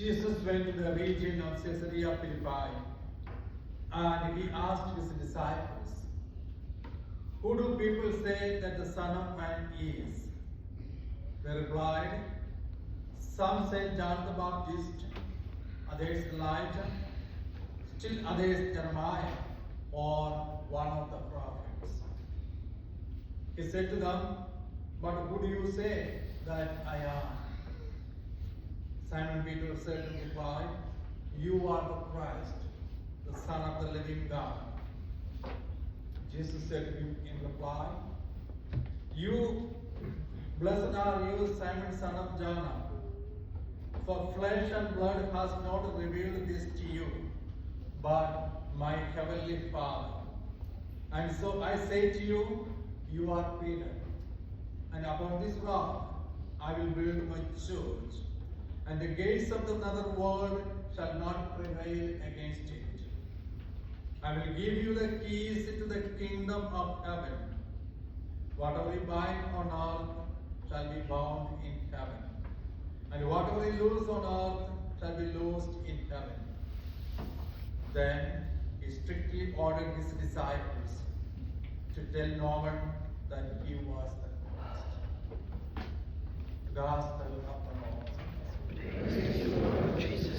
Jesus went to the region of Caesarea Philippi and he asked his disciples, "Who do people say that the Son of Man is?" They replied, "Some say John the Baptist, others Elijah, still others Jeremiah, or one of the prophets." He said to them, "But who do you say that I am?" Simon Peter said in reply, "You are the Christ, the Son of the living God." Jesus said to him in reply, Blessed are you, Simon, son of Jonah, for flesh and blood has not revealed this to you, but my heavenly Father. And so I say to you, you are Peter, and upon this rock I will build my church, and the gates of the nether world shall not prevail against it. I will give you the keys to the kingdom of heaven. Whatever you bind on earth shall be bound in heaven, and whatever you loose on earth shall be loosed in heaven. Then he strictly ordered his disciples to tell no one that he was the Christ. The Gospel of the Lord. Praise to you, Lord Jesus.